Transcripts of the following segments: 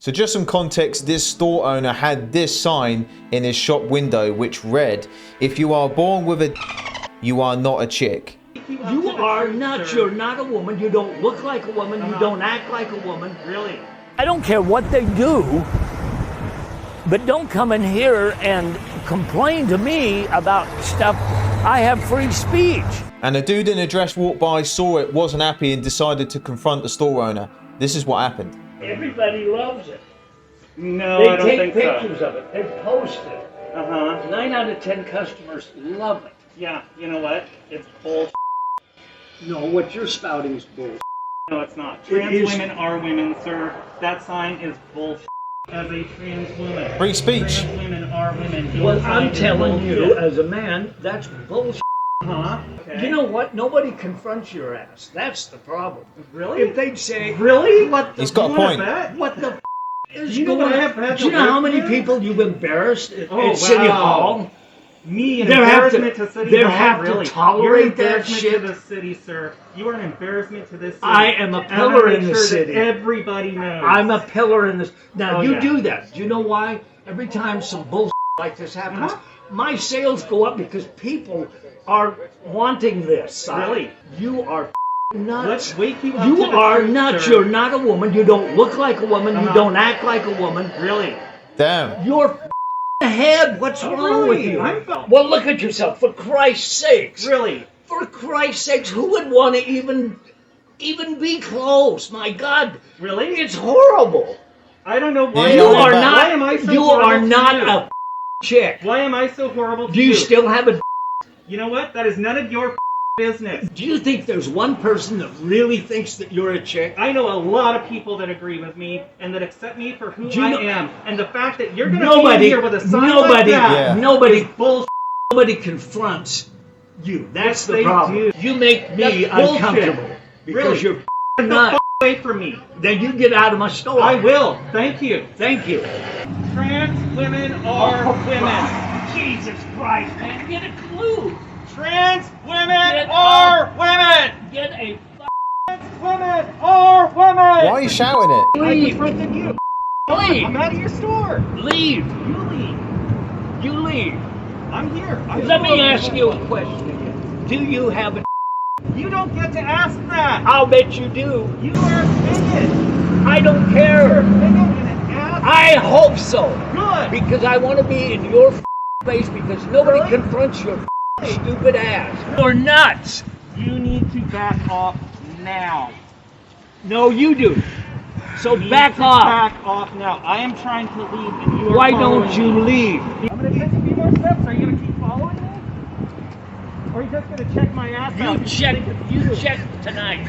So just some context, this store owner had this sign in his shop window which read, "If you are born with a you are not a chick." You are not, you're not a woman, you don't look like a woman, you don't act like a woman. Really? I don't care what they do, but don't come in here and complain to me about stuff. I have free speech. And a dude in a dress walked by, saw it, wasn't happy, and decided to confront the store owner. This is what happened. Everybody loves it. No, they I don't think so. take pictures of it, they post it. 9 out of 10 customers love it. Yeah, you know what? It's bull. No, what you're spouting is bull. No, it's not. Trans women are women, sir. That sign is bull. As a trans woman. Free speech. Trans women are women. Well, I'm telling you, as a man, that's bullshit. Okay. You know what? Nobody confronts your ass. That's the problem. Really? If they'd say, really? What the He's got a point. What the is you know going on? Do you know how many people you've embarrassed at City Hall? Me, an embarrassment to City Hall? They have to tolerate that shit. You're an embarrassment to the city, sir. You are an embarrassment to this city. I am a pillar in the city. Everybody knows. I'm a pillar in this. Now, you do that. Do you know why? Every time some bullshit like this happens, my sales go up because people are wanting this. Really? You are nuts. Let's wake you up. You are nuts. Sir. You're not a woman. You don't look like a woman. You don't act like a woman. Really? Damn. You're ahead. What's wrong with you? Well, look at yourself. For Christ's sakes. Really? For Christ's sakes, who would want to even be close? My God. Really? It's horrible. I don't know why. Yeah, You are why not. am I so you are horrible to not you? a chick. Why am I so horrible to Do you still have a? You know what? That is none of your business. Do you think there's one person that really thinks that you're a chick? I know a lot of people that agree with me and that accept me for who you I know- am. And the fact that you're going to be here with a sign like that nobody, bullshit. nobody confronts you. That's Yes, the they problem. do. You make me That's bullshit. uncomfortable because Really? you're Get the nuts. away from me. Then you get out of my store. I will. Thank you. Thank you. Trans women are women. Jesus Christ, man, get a clue. Trans women are women. Get a. Trans women are women. Why are you shouting it? I confronted you. Leave. I'm out of your store. Leave. You leave. You leave. I'm here. Let me ask you a question again. Do you have a? You don't get to ask that. I'll bet you do. You are a bigot. I don't care. You're a bigot and an ass. I hope so. Good. Because I want to be in your face because nobody Really? confronts your stupid ass. You're nuts. You need to back off now. No, you do. So You need back to off. Back off now. I am trying to leave and you are Why following don't you me. leave? I'm going to take a few more steps. Are you going to keep following me? Or are you just going to check my ass out? You check tonight.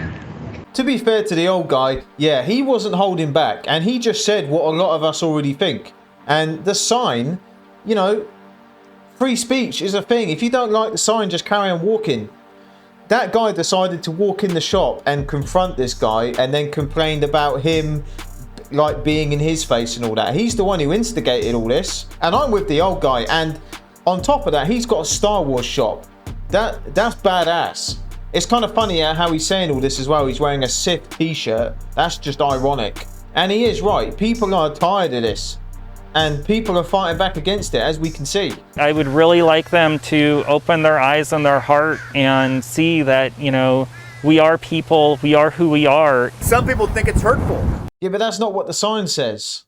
To be fair to the old guy, yeah, he wasn't holding back, and he just said what a lot of us already think. And the sign, you know, free speech is a thing. If you don't like the sign, just carry on walking. That guy decided to walk in the shop and confront this guy and then complained about him like being in his face and all that. He's the one who instigated all this. And I'm with the old guy, and on top of that, he's got a Star Wars shop. That's badass. It's kind of funny how he's saying all this as well. He's wearing a Sith t-shirt. That's just ironic. And he is right. People are tired of this. And people are fighting back against it, as we can see. I would really like them to open their eyes and their heart and see that, you know, we are people, we are who we are. Some people think it's hurtful. Yeah, but that's not what the sign says.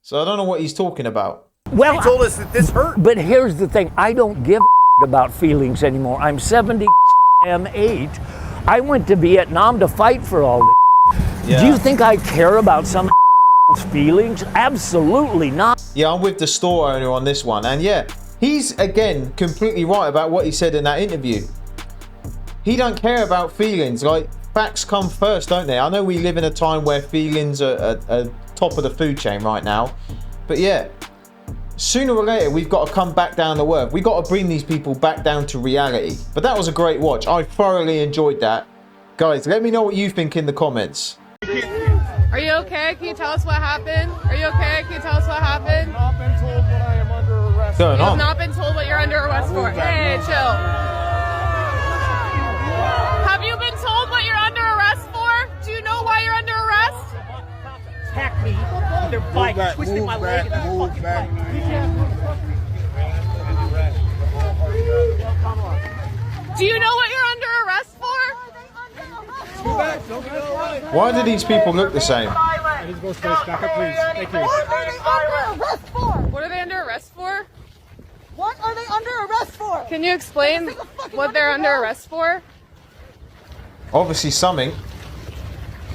So I don't know what he's talking about. Well, He told us that this hurt. but here's the thing. I don't give about feelings anymore. I'm 70, I'm 8. I went to Vietnam to fight for all this. Yeah. Do you think I care about some feelings? Absolutely not. Yeah, I'm with the store owner on this one. And yeah, he's, again, completely right about what he said in that interview. He don't care about feelings. Like, facts come first, don't they? I know we live in a time where feelings are top of the food chain right now. But yeah, sooner or later, we've got to come back down to earth. We've got to bring these people back down to reality. But that was a great watch. I thoroughly enjoyed that. Guys, let me know what you think in the comments. Are you okay? Can you tell us what happened? Are you okay? Can you tell us what happened? Not been told what I am under arrest. Going You have on. not been told what you're under arrest for. Hey, chill. Have you been told what you're under arrest for? Do you know why you're under arrest? Text me with their bike, twisted my leg in their fucking bike. Do you know what you're under arrest for? Why do these people look the same? I need to go space. Back up, please. Thank you. What are they under arrest for? What are they under arrest for? What are they under arrest for? Can you explain what they're under arrest for? Obviously something.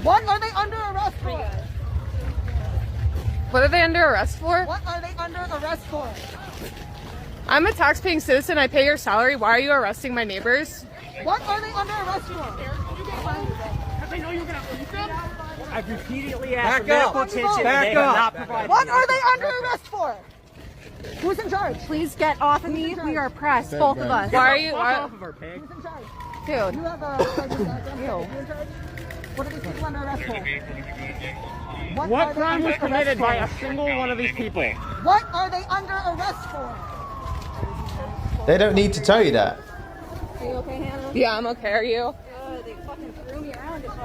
What are they under arrest for? What are they under arrest for? What are they under arrest for? I'm a tax-paying citizen. I pay your salary. Why are you arresting my neighbors? What are they under arrest for? Because they know you're going to eat them? I've repeatedly asked for medical attention and they have not provided. What are they under arrest for? Who's in charge? Please get off of me. We are pressed, both of us. Why are you? Off of her, pig. Who's in charge? Dude. You have a... What are these people under arrest for? What crime was committed by a single one of these people? What are they under arrest for? They don't need to tell you that. Are you okay, Hannah? Yeah, I'm okay. Are you? They fucking threw me around just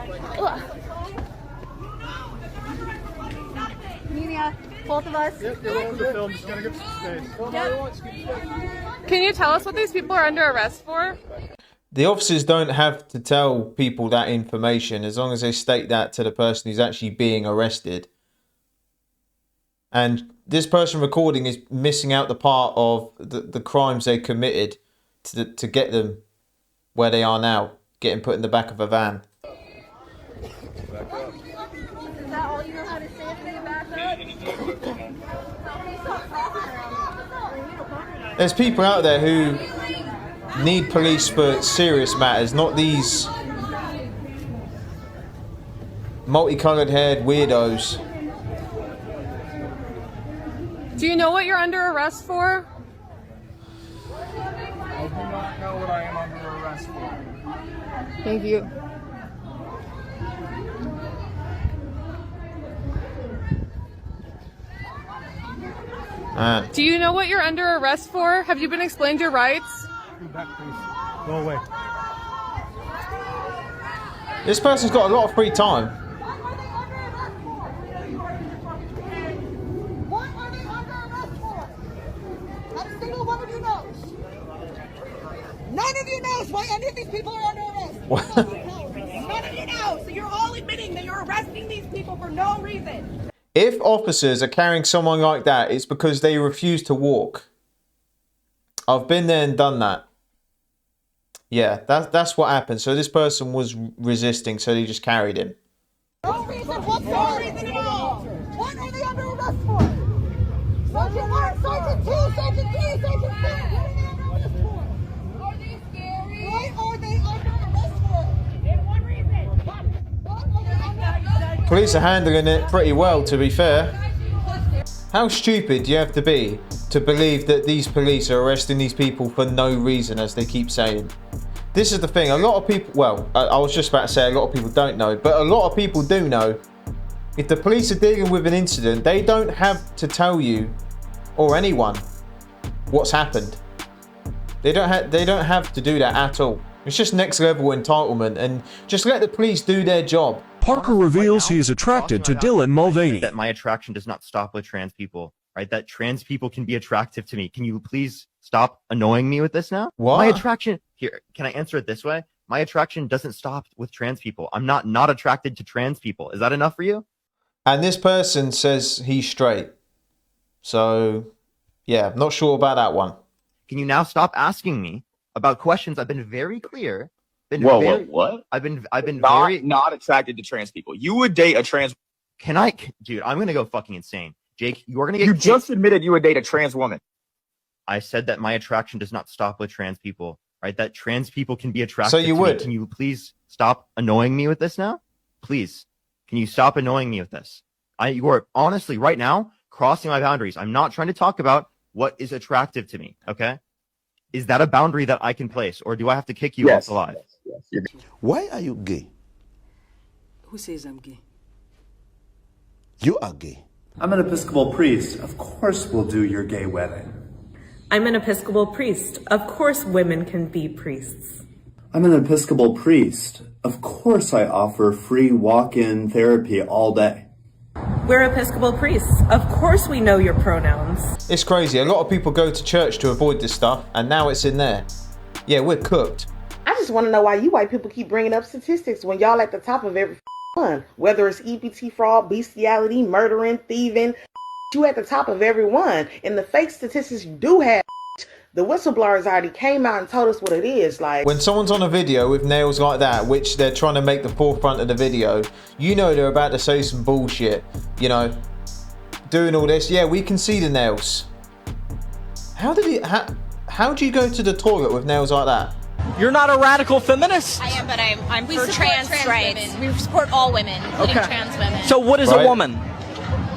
Amelia, both of us. Yep, you're welcome to film. Just gotta get some space. Can you tell us what these people are under arrest for? The officers don't have to tell people that information as long as they state that to the person who's actually being arrested. And this person recording is missing out the part of the crimes they committed to get them where they are now, getting put in the back of a van. Is that all you know how to say to me back up? There's people out there who need police for serious matters, not these multicolored haired weirdos. Do you know what you're under arrest for? I do not know what I am under arrest for. Thank you. Do you know what you're under arrest for? Have you been explained your rights? Go back, please. Go away. This person's got a lot of free time. What are they under arrest for? Not a single one of you knows. None of you knows why any of these people are under arrest. What? None of you know. So you're all admitting that you're arresting these people for no reason. If officers are carrying someone like that, it's because they refuse to walk. I've been there and done that. Yeah, that's what happened. So this person was resisting, so they just carried him. No reason whatsoever. No reason at all. What are they under arrest for? Sergeant 1, Sergeant 2, Sergeant 3, Sergeant 4. What are they under arrest for? Are they scary? What are they under arrest for? There's one reason. What are they under arrest for? Police are handling it pretty well, to be fair. How stupid do you have to be to believe that these police are arresting these people for no reason, as they keep saying? This is the thing, a lot of people, well, I was just about to say a lot of people don't know, but a lot of people do know. If the police are dealing with an incident, they don't have to tell you or anyone what's happened. They don't have to do that at all. It's just next level entitlement, and just let the police do their job. Parker reveals he is attracted to Dylan Mulvaney. That my attraction does not stop with trans people, right? That trans people can be attractive to me. Can you please stop annoying me with this now? What? My attraction, here, can I answer it this way? My attraction doesn't stop with trans people. I'm not attracted to trans people. Is that enough for you? And this person says he's straight. So, yeah, not sure about that one. Can you now stop asking me about questions? I've been very clear. What? I've been not attracted to trans people. You would date a trans. Dude, I'm gonna go fucking insane. Jake, you're gonna get. You just admitted you would date a trans woman. I said that my attraction does not stop with trans people, right? That trans people can be attracted. So you to would. Me. Can you please stop annoying me with this now? Please, can you stop annoying me with this? You are honestly right now crossing my boundaries. I'm not trying to talk about what is attractive to me. Okay, is that a boundary that I can place, or do I have to kick you off the live? Yes. Why are you gay? Who says I'm gay? You are gay. I'm an Episcopal priest. Of course we'll do your gay wedding. I'm an Episcopal priest. Of course women can be priests. I'm an Episcopal priest. Of course I offer free walk-in therapy all day. We're Episcopal priests. Of course we know your pronouns. It's crazy. A lot of people go to church to avoid this stuff, and now it's in there. Yeah, we're cooked. I just want to know why you white people keep bringing up statistics when y'all at the top of every one. Whether it's EBT fraud, bestiality, murdering, thieving, you at the top of every one. And the fake statistics you do have, the whistleblowers already came out and told us what it is. Like, when someone's on a video with nails like that, which they're trying to make the forefront of the video, you know they're about to say some bullshit. You know, doing all this. Yeah, we can see the nails. How do you go to the toilet with nails like that? You're not a radical feminist. I am, but I'm for trans rights. We support all women, including trans women. So what is a woman?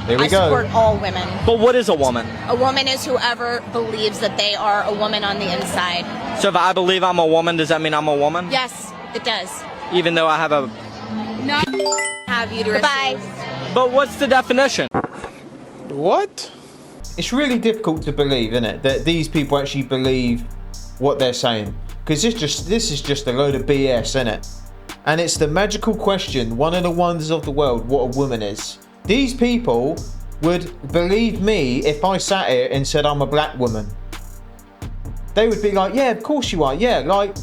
Here we go. I support all women. But what is a woman? A woman is whoever believes that they are a woman on the inside. So if I believe I'm a woman, does that mean I'm a woman? Yes, it does. Even though I have a... No. Have uteruses. Goodbye. But what's the definition? What? It's really difficult to believe, isn't it, that these people actually believe what they're saying. Because this is just a load of BS, isn't it? And it's the magical question, one of the wonders of the world, what a woman is. These people would believe me if I sat here and said I'm a black woman. They would be like, yeah, of course you are. Yeah, like,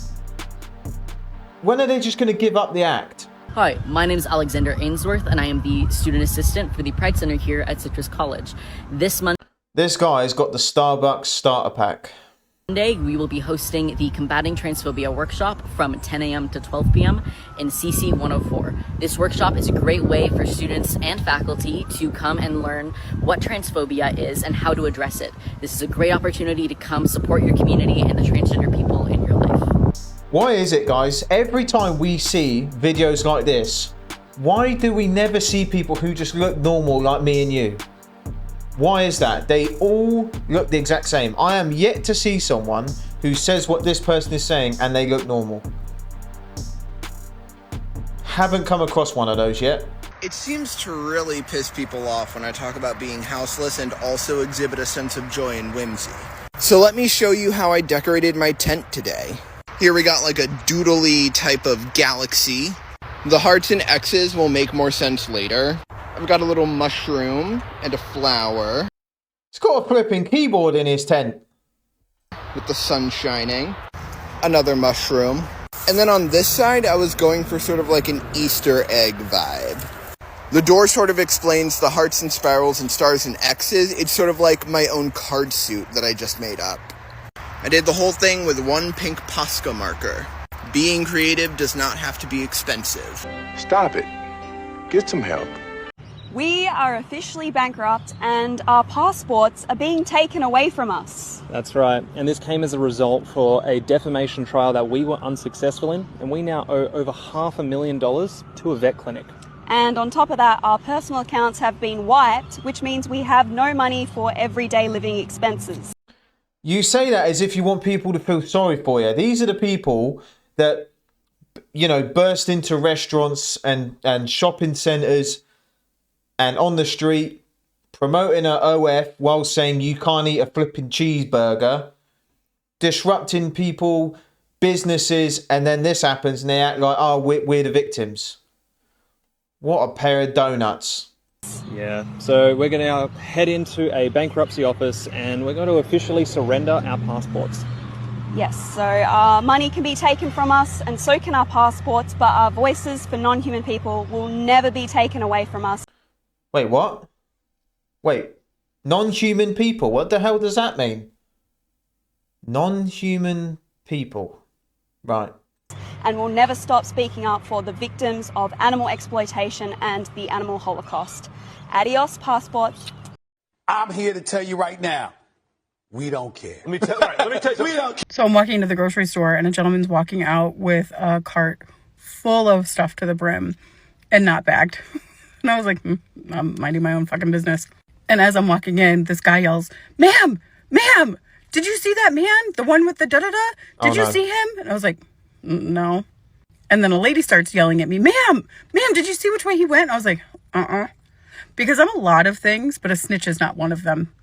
when are they just going to give up the act? Hi, my name is Alexander Ainsworth, and I am the student assistant for the Pride Center here at Citrus College. This This guy's got the Starbucks starter pack. Monday, we will be hosting the Combating Transphobia workshop from 10 a.m. to 12 p.m. in CC 104. This workshop is a great way for students and faculty to come and learn what transphobia is and how to address it. This is a great opportunity to come support your community and the transgender people in your life. Why is it, guys, every time we see videos like this, why do we never see people who just look normal like me and you? Why is that? They all look the exact same. I am yet to see someone who says what this person is saying and they look normal. Haven't come across one of those yet. It seems to really piss people off when I talk about being houseless and also exhibit a sense of joy and whimsy. So let me show you how I decorated my tent today. Here we got like a doodly type of galaxy. The hearts and X's will make more sense later. I've got a little mushroom and a flower. He's got a flipping keyboard in his tent. With the sun shining. Another mushroom. And then on this side, I was going for sort of like an Easter egg vibe. The door sort of explains the hearts and spirals and stars and X's. It's sort of like my own card suit that I just made up. I did the whole thing with one pink Posca marker. Being creative does not have to be expensive. Stop it. Get some help. We are officially bankrupt and our passports are being taken away from us. That's right. And this came as a result for a defamation trial that we were unsuccessful in, and we now owe over $500,000 to a vet clinic. And on top of that, our personal accounts have been wiped, which means we have no money for everyday living expenses. You say that as if you want people to feel sorry for you. These are the people that, you know, burst into restaurants and shopping centres and on the street promoting an OF while saying you can't eat a flipping cheeseburger, disrupting people, businesses, and then this happens and they act like, oh, we're the victims. What a pair of donuts. Yeah, so we're going to head into a bankruptcy office and we're going to officially surrender our passports. Yes, so our money can be taken from us and so can our passports, but our voices for non-human people will never be taken away from us. Wait, what? Wait, non-human people? What the hell does that mean? Non-human people. Right. And we'll never stop speaking up for the victims of animal exploitation and the animal holocaust. Adios, passports. I'm here to tell you right now, we don't care. Let me tell you. We don't care. So I'm walking into the grocery store and a gentleman's walking out with a cart full of stuff to the brim and not bagged. And I was like, I'm minding my own fucking business. And as I'm walking in, this guy yells, ma'am, did you see that man? The one with the da-da-da? Did you see him? And I was like, no. And then a lady starts yelling at me, ma'am, did you see which way he went? I was like, Because I'm a lot of things, but a snitch is not one of them.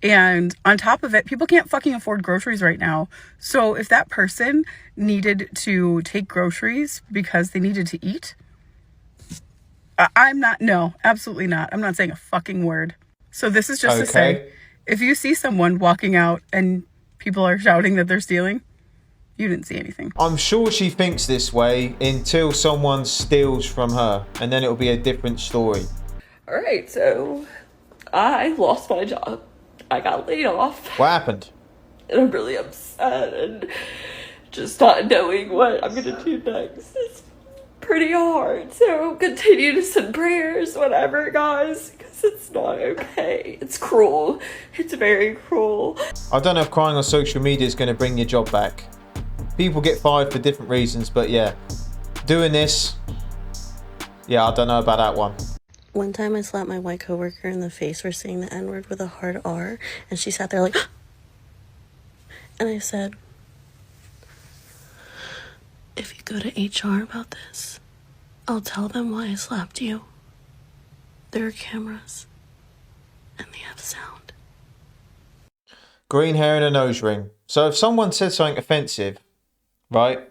And on top of it, people can't fucking afford groceries right now. So if that person needed to take groceries because they needed to eat, I'm not, no, absolutely not. I'm not saying a fucking word. So this is just to say, if you see someone walking out and people are shouting that they're stealing, you didn't see anything. I'm sure she thinks this way until someone steals from her, and then it'll be a different story. All right, so I lost my job. I got laid off. What happened? And I'm really upset and just not knowing what I'm going to do next. It's pretty hard. So continue to send prayers, whatever, guys, because it's not okay. It's cruel. It's very cruel. I don't know if crying on social media is going to bring your job back. People get fired for different reasons, but yeah, doing this, yeah, I don't know about that one. One time I slapped my white coworker in the face for saying the N-word with a hard R, and she sat there like, and I said, if you go to HR about this, I'll tell them why I slapped you. There are cameras, and they have sound. Green hair and a nose ring. So if someone says something offensive, right,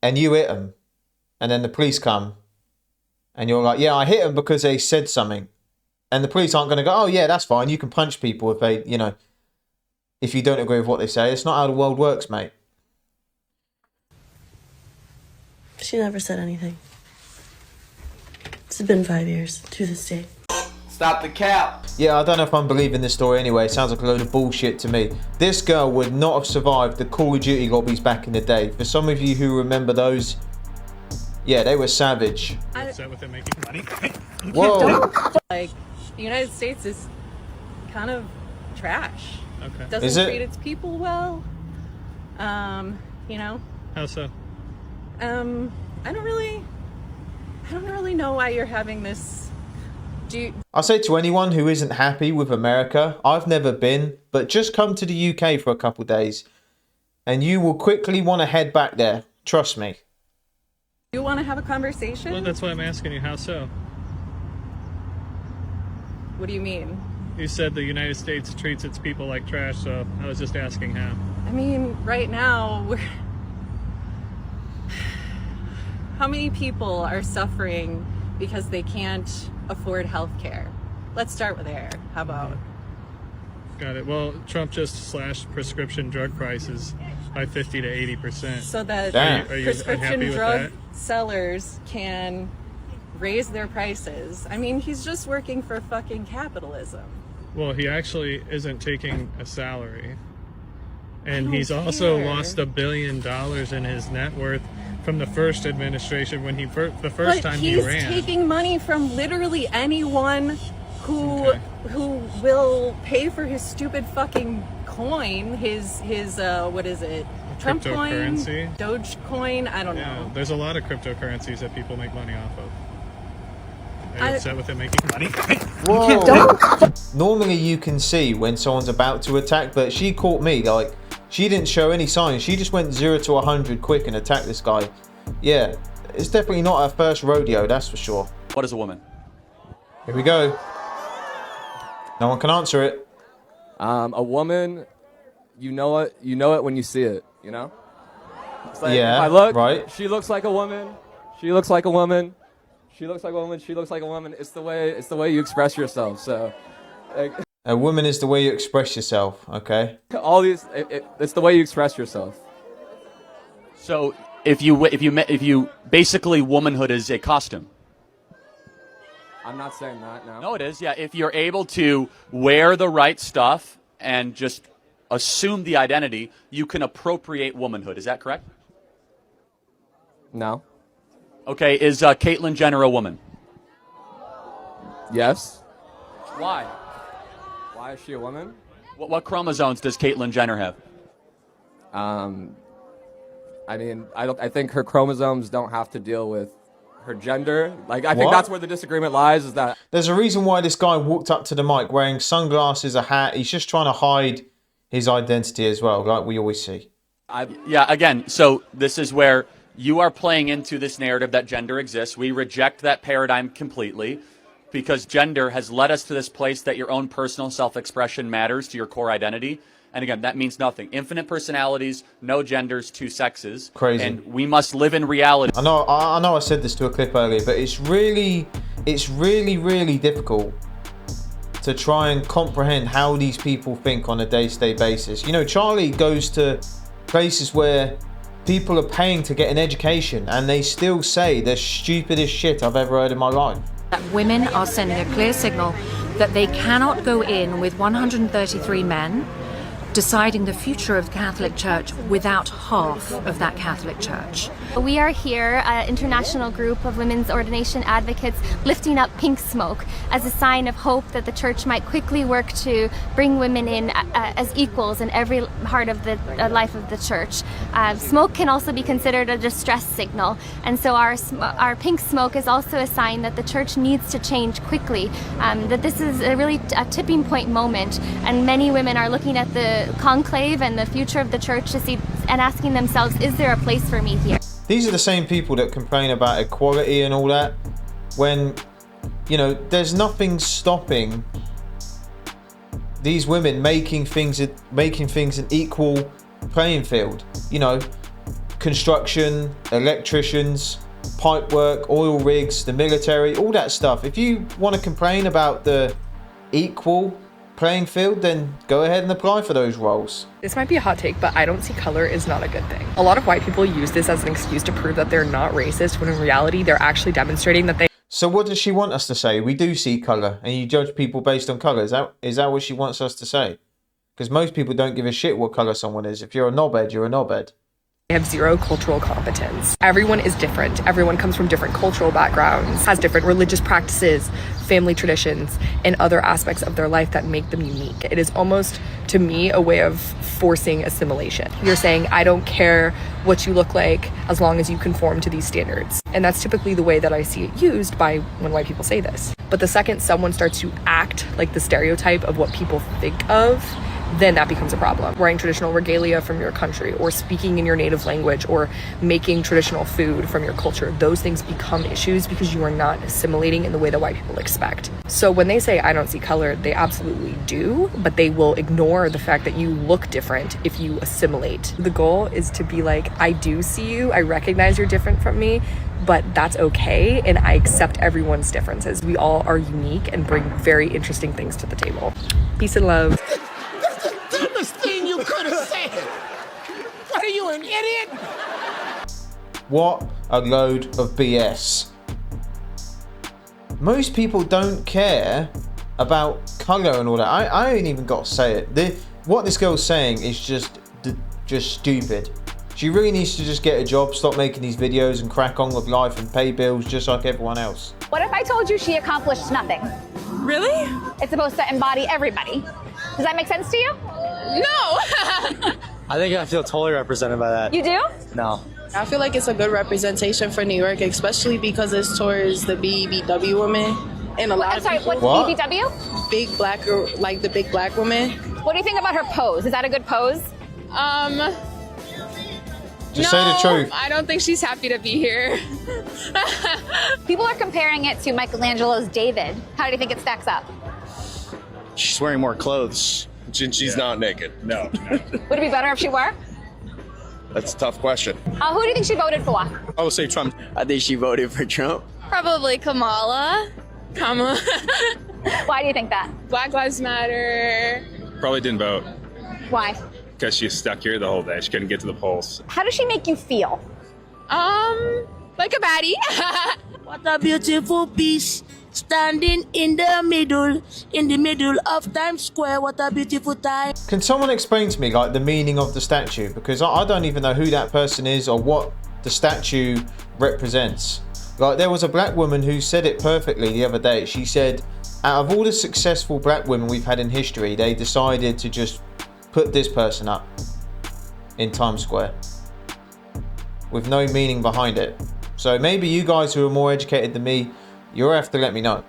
and you hit them, and then the police come, and you're like, yeah, I hit them because they said something, and the police aren't going to go, oh yeah, that's fine, you can punch people if they, you know, if you don't agree with what they say. It's not how the world works, mate. She never said anything. It's been 5 years to this day. Stop the cap. Yeah, I don't know if I'm believing this story anyway. It sounds like a load of bullshit to me. This girl would not have survived the Call of Duty lobbies back in the day. For some of you who remember those, yeah, they were savage. Upset with them making money. Whoa. Like, the United States is kind of trash. Okay. Doesn't treat its people well. You know. How so? I don't really know why you're having this. I say to anyone who isn't happy with America, I've never been, but just come to the UK for a couple days and you will quickly want to head back there. Trust me. You want to have a conversation? Well, that's why I'm asking you. How so? What do you mean? You said the United States treats its people like trash, so I was just asking how. I mean, right now, how many people are suffering because they can't afford health care? Let's start with there. How about? Got it. Well, Trump just slashed prescription drug prices by 50 to 80%. So that are you prescription unhappy with drug that? sellers can raise their prices. I mean, he's just working for fucking capitalism. Well, he actually isn't taking a salary. And he's care. also lost $1 billion in his net worth from the first administration when the first time he ran. He's taking money from literally anyone who will pay for his stupid fucking coin, his what is it? Trump coin, cryptocurrency, Dogecoin, I don't know. There's a lot of cryptocurrencies that people make money off of. Are you upset with him making money? Whoa. Normally you can see when someone's about to attack, but she caught me. Like, she didn't show any signs. She just went 0 to 100 quick and attacked this guy. Yeah, it's definitely not her first rodeo, that's for sure. What is a woman? Here we go. No one can answer it. A woman, you know it when you see it, you know? It's like, yeah, if I look, right. She looks like a woman. She looks like a woman. She looks like a woman. She looks like a woman. It's the way you express yourself. So, like, a woman is the way you express yourself. Okay. All these, it's the way you express yourself. So if you basically womanhood is a costume. I'm not saying that. No. No, it is. Yeah, if you're able to wear the right stuff and just assume the identity, you can appropriate womanhood. Is that correct? No. Okay, is Caitlyn Jenner a woman? Yes. Why? Why is she a woman? What chromosomes does Caitlyn Jenner have? I mean, I think her chromosomes don't have to deal with her gender. Like, I think that's where the disagreement lies, is that there's a reason why this guy walked up to the mic wearing sunglasses, a hat. He's just trying to hide his identity as well, like we always see. Yeah, again, so this is where you are playing into this narrative that gender exists. We reject that paradigm completely because gender has led us to this place that your own personal self-expression matters to your core identity. And again, that means nothing. Infinite personalities, no genders, two sexes. Crazy. And we must live in reality. I know I said this to a clip earlier, but it's really difficult to try and comprehend how these people think on a day-to-day basis. You know, Charlie goes to places where people are paying to get an education and they still say the stupidest shit I've ever heard in my life. That women are sending a clear signal that they cannot go in with 133 men deciding the future of the Catholic Church without half of that Catholic Church. We are here, an international group of women's ordination advocates, lifting up pink smoke as a sign of hope that the church might quickly work to bring women in as equals in every part of the life of the church. Smoke can also be considered a distress signal, and so our pink smoke is also a sign that the church needs to change quickly, that this is a tipping point moment, and many women are looking at the conclave and the future of the church to see and asking themselves, is there a place for me here? These are the same people that complain about equality and all that, when, you know, there's nothing stopping these women making things an equal playing field. You know, construction, electricians, pipe work, oil rigs, the military, all that stuff. If you want to complain about the equal playing field, then go ahead and apply for those roles. This might be a hot take, but I don't see color is not a good thing. A lot of white people use this as an excuse to prove that they're not racist, when in reality they're actually demonstrating that they... So what does she want us to say? We do see color and you judge people based on color. Is that what she wants us to say? Because most people don't give a shit what color someone is. If you're a knobhead, you're a knobhead. They have zero cultural competence. Everyone is different. Everyone comes from different cultural backgrounds, has different religious practices, family traditions, and other aspects of their life that make them unique. It is almost, to me, a way of forcing assimilation. You're saying, I don't care what you look like as long as you conform to these standards. And that's typically the way that I see it used by when white people say this. But the second someone starts to act like the stereotype of what people think of, then that becomes a problem. Wearing traditional regalia from your country, or speaking in your native language, or making traditional food from your culture, those things become issues because you are not assimilating in the way that white people expect. So when they say, I don't see color, they absolutely do, but they will ignore the fact that you look different if you assimilate. The goal is to be like, I do see you, I recognize you're different from me, but that's okay, and I accept everyone's differences. We all are unique and bring very interesting things to the table. Peace and love. Dumbest thing you could have said. What are you, an idiot? What a load of BS. Most people don't care about color and all that. I ain't even got to say it. What this girl's saying is just stupid. She really needs to just get a job, stop making these videos, and crack on with life and pay bills just like everyone else. What if I told you she accomplished nothing? Really? It's supposed to embody everybody. Does that make sense to you? No! I think I feel totally represented by that. You do? No. I feel like it's a good representation for New York, especially because it's towards the BBW women. And a lot of people... What's BBW? Big black, like the big black woman. What do you think about her pose? Is that a good pose? Just say the truth. I don't think she's happy to be here. People are comparing it to Michelangelo's David. How do you think it stacks up? She's wearing more clothes. She's not naked. No. Would it be better if she were? That's a tough question. Who do you think she voted for? I would say Trump. I think she voted for Trump. Probably Kamala. Why do you think that? Black Lives Matter. Probably didn't vote. Why? Because she's stuck here the whole day. She couldn't get to the polls. How does she make you feel? Like a baddie. What a beautiful piece. Standing in the middle of Times Square. What a beautiful time. Can someone explain to me like the meaning of the statue? Because I don't even know who that person is or what the statue represents. Like, there was a black woman who said it perfectly the other day. She said, out of all the successful black women we've had in history, they decided to just put this person up in Times Square with no meaning behind it. So maybe you guys who are more educated than me, you'll have to let me know.